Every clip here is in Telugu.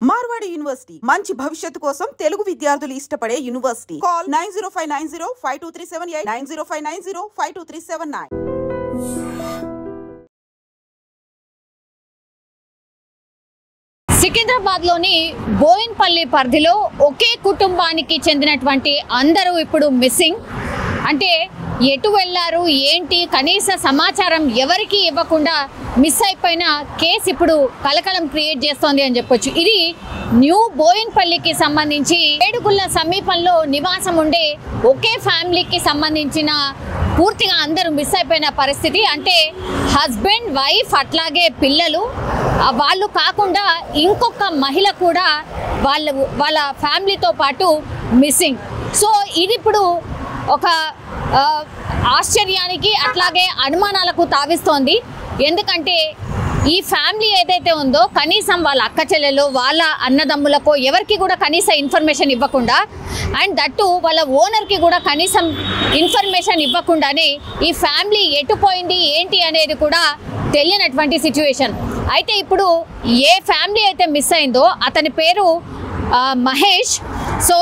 మార్వాడి యూనివర్సిటీ మంచి భవిష్యత్తు కోసం తెలుగు విద్యార్థులు ఇష్టపడే యూనివర్సిటీ. కాల్ 9059052378 9059052379. సికింద్రాబాద్లోని బోయిన్పల్లి పరిధిలో ఒకే కుటుంబానికి చెందినటువంటి అందరూ ఇప్పుడు మిస్సింగ్. అంటే ఎటు వెళ్ళారు ఏంటి కనీస సమాచారం ఎవరికి ఇవ్వకుండా మిస్ అయిపోయిన కేసు ఇప్పుడు కలకలం క్రియేట్ చేస్తోంది అని చెప్పొచ్చు. ఇది న్యూ బోయిన్పల్లికి సంబంధించి ఏడుగుళ్ళ సమీపంలో నివాసం ఉండే ఒకే ఫ్యామిలీకి సంబంధించిన పూర్తిగా అందరూ మిస్ అయిపోయిన పరిస్థితి. అంటే హస్బెండ్ వైఫ్ అట్లాగే పిల్లలు, వాళ్ళు కాకుండా ఇంకొక మహిళ కూడా వాళ్ళ ఫ్యామిలీతో పాటు మిస్సింగ్. సో ఇది ఇప్పుడు ఒక ఆశ్చర్యానికి అట్లాగే అనుమానాలకు తావిస్తోంది. ఎందుకంటే ఈ ఫ్యామిలీ ఏదైతే ఉందో కనీసం వాళ్ళ అక్క చెల్లెలు వాళ్ళ అన్నదమ్ములకు ఎవరికి కూడా కనీస ఇన్ఫర్మేషన్ ఇవ్వకుండా, అండ్ దట్టు వాళ్ళ ఓనర్కి కూడా కనీసం ఇన్ఫర్మేషన్ ఇవ్వకుండానే ఈ ఫ్యామిలీ ఎటుపోయింది ఏంటి అనేది కూడా తెలియనటువంటి సిచ్యువేషన్. అయితే ఇప్పుడు ఏ ఫ్యామిలీ అయితే మిస్ అయిందో అతని పేరు మహేష్. సో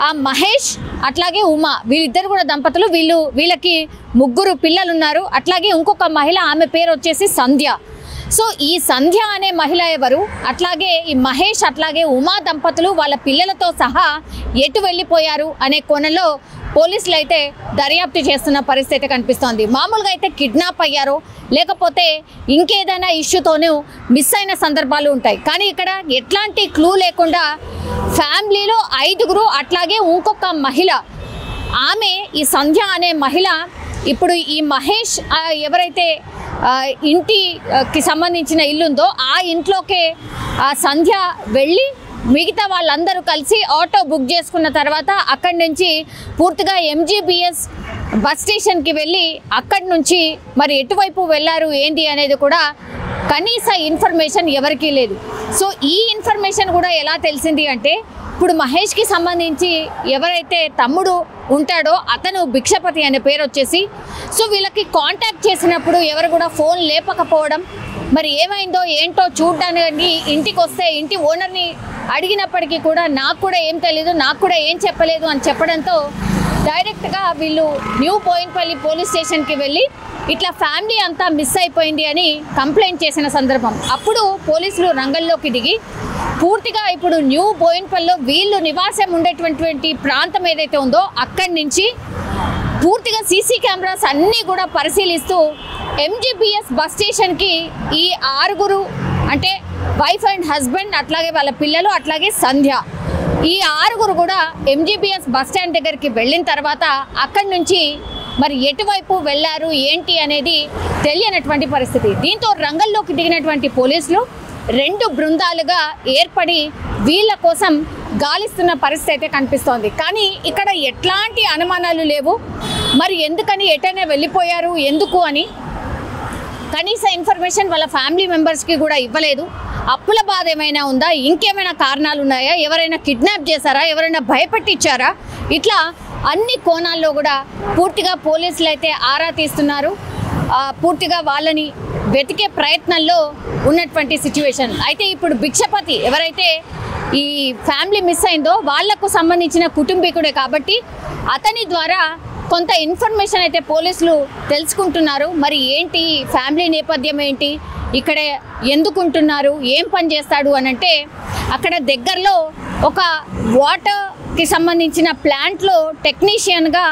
ఆ మహేష్ అట్లాగే ఉమా వీళ్ళిద్దరు కూడా దంపతులు. వీళ్ళకి ముగ్గురు పిల్లలు ఉన్నారు. అట్లాగే ఇంకొక మహిళ, ఆమె పేరు వచ్చేసి సంధ్య. సో ఈ సంధ్య అనే మహిళ ఎవరు, అట్లాగే ఈ మహేష్ అట్లాగే ఉమా దంపతులు వాళ్ళ పిల్లలతో సహా ఎటు వెళ్ళిపోయారు అనే కోణంలో పోలీసులు అయితే దర్యాప్తు చేస్తున్న పరిస్థితి కనిపిస్తోంది. మామూలుగా అయితే కిడ్నాప్ అయ్యారో లేకపోతే ఇంకేదైనా ఇష్యూతోనూ మిస్ అయిన సందర్భాలు ఉంటాయి. కానీ ఇక్కడ ఎట్లాంటి క్లూ లేకుండా ఫ్యామిలీలో 5గురు అట్లాగే ఇంకొక మహిళ, ఆమె ఈ సంధ్య అనే మహిళ ఇప్పుడు ఈ మహేష్ ఎవరైతే ఇంటికి సంబంధించిన ఇల్లుందో ఆ ఇంట్లోకే సంధ్య వెళ్ళి మిగతా వాళ్ళందరూ కలిసి ఆటో బుక్ చేసుకున్న తర్వాత అక్కడి నుంచి పూర్తిగా MGBS బస్ స్టేషన్కి వెళ్ళి అక్కడి నుంచి మరి ఎటువైపు వెళ్ళారు ఏంటి అనేది కూడా కనీస ఇన్ఫర్మేషన్ ఎవరికీ లేదు. సో ఈ ఇన్ఫర్మేషన్ కూడా ఎలా తెలిసింది అంటే ఇప్పుడు మహేష్కి సంబంధించి ఎవరైతే తమ్ముడు ఉంటాడో అతను భిక్షపతి అనే పేరు వచ్చేసి, సో వీళ్ళకి కాంటాక్ట్ చేసినప్పుడు ఎవరు కూడా ఫోన్ లేపకపోవడం, మరి ఏమైందో ఏంటో చూడడానికి ఇంటికి వస్తే ఇంటి ఓనర్ని అడిగినప్పటికీ కూడా నాకు కూడా ఏం తెలీదు, నాకు కూడా ఏం చెప్పలేదు అని చెప్పడంతో డైరెక్ట్గా వీళ్ళు న్యూ బోయిన్పల్లి పోలీస్ స్టేషన్కి వెళ్ళి ఇట్లా ఫ్యామిలీ అంతా మిస్ అయిపోయింది అని కంప్లైంట్ చేసిన సందర్భం. అప్పుడు పోలీసులు రంగంలోకి దిగి పూర్తిగా ఇప్పుడు న్యూ బోయిన్పల్లిలో వీళ్ళు నివాసం ఉండేటువంటి ప్రాంతం ఏదైతే ఉందో అక్కడి నుంచి పూర్తిగా సీసీ కెమెరాస్ అన్నీ కూడా పరిశీలిస్తూ MGBS బస్ స్టేషన్కి ఈ 6గురు అంటే వైఫ్ అండ్ హస్బెండ్ అట్లాగే వాళ్ళ పిల్లలు అట్లాగే సంధ్య, ఈ 6గురు కూడా MGBS బస్ స్టాండ్ దగ్గరికి వెళ్ళిన తర్వాత అక్కడి నుంచి మరి ఎటువైపు వెళ్ళారు ఏంటి అనేది తెలియనటువంటి పరిస్థితి. దీంతో రంగంలోకి దిగినటువంటి పోలీసులు 2 బృందాలుగా ఏర్పడి వీళ్ళ కోసం గాలిస్తున్న పరిస్థితి అయితే కనిపిస్తోంది. కానీ ఇక్కడ ఎట్లాంటి అనుమానాలు లేవు. మరి ఎందుకని ఎటైనా వెళ్ళిపోయారు ఎందుకు అని కనీస ఇన్ఫర్మేషన్ వాళ్ళ ఫ్యామిలీ మెంబర్స్కి కూడా ఇవ్వలేదు. అప్పుల బాధ ఏమైనా ఉందా, ఇంకేమైనా కారణాలు ఉన్నాయా, ఎవరైనా కిడ్నాప్ చేశారా, ఎవరైనా భయపెట్టించారా, ఇట్లా అన్ని కోణాల్లో కూడా పూర్తిగా పోలీసులు అయితే ఆరా తీస్తున్నారు. పూర్తిగా వాళ్ళని వెతికే ప్రయత్నంలో ఉన్నటువంటి సిచ్యువేషన్. అయితే ఇప్పుడు భిక్షపతి ఎవరైతే ఈ ఫ్యామిలీ మిస్ అయిందో వాళ్లకు సంబంధించిన కుటుంబీకుడే కాబట్టి అతని ద్వారా కొంత ఇన్ఫర్మేషన్ అయితే పోలీసులు తెలుసుకుంటున్నారు. మరి ఏంటి ఫ్యామిలీ నేపథ్యం ఏంటి, ఇక్కడ ఎందుకుంటున్నారు, ఏం పని చేస్తాడు అని అంటే అక్కడ దగ్గరలో ఒక వాటర్కి సంబంధించిన ప్లాంట్లో టెక్నీషియన్గా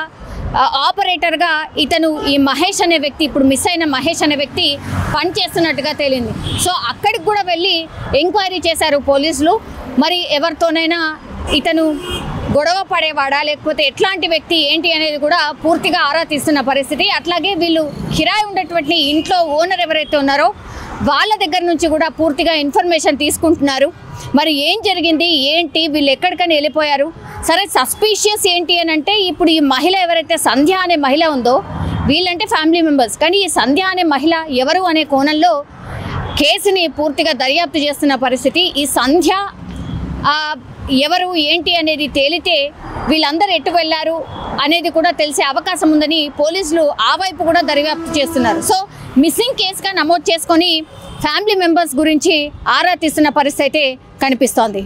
ఆపరేటర్గా ఇతను ఈ మహేష్ అనే వ్యక్తి, ఇప్పుడు మిస్ అయిన మహేష్ అనే వ్యక్తి పనిచేస్తున్నట్టుగా తేలింది. సో అక్కడికి కూడా వెళ్ళి ఎంక్వైరీ చేశారు పోలీసులు. మరి ఎవరితోనైనా ఇతను గొడవ పడేవాడా లేకపోతే ఎట్లాంటి వ్యక్తి ఏంటి అనేది కూడా పూర్తిగా ఆరా తీస్తున్న పరిస్థితి. అట్లాగే వీళ్ళు కిరాయి ఉండేటువంటి ఇంట్లో ఓనర్ ఎవరైతే ఉన్నారో వాళ్ళ దగ్గర నుంచి కూడా పూర్తిగా ఇన్ఫర్మేషన్ తీసుకుంటున్నారు. మరి ఏం జరిగింది ఏంటి, వీళ్ళు ఎక్కడికని వెళ్ళిపోయారు, సరే సస్పీషియస్ ఏంటి అని అంటే ఇప్పుడు ఈ మహిళ ఎవరైతే సంధ్య అనే మహిళ ఉందో వీళ్ళంటే ఫ్యామిలీ మెంబర్స్, కానీ ఈ సంధ్య అనే మహిళ ఎవరు అనే కోణంలో కేసుని పూర్తిగా దర్యాప్తు చేస్తున్న పరిస్థితి. ఈ సంధ్య ఎవరు ఏంటి అనేది తేలితే వీళ్ళందరూ ఎటు వెళ్ళారు అనేది కూడా తెలిసే అవకాశం ఉందని పోలీసులు ఆ వైపు కూడా దర్యాప్తు చేస్తున్నారు. సో మిస్సింగ్ కేసుగా నమోదు చేసుకొని ఫ్యామిలీ మెంబర్స్ గురించి ఆరా తీస్తున్న పరిస్థితి అయితే కనిపిస్తోంది.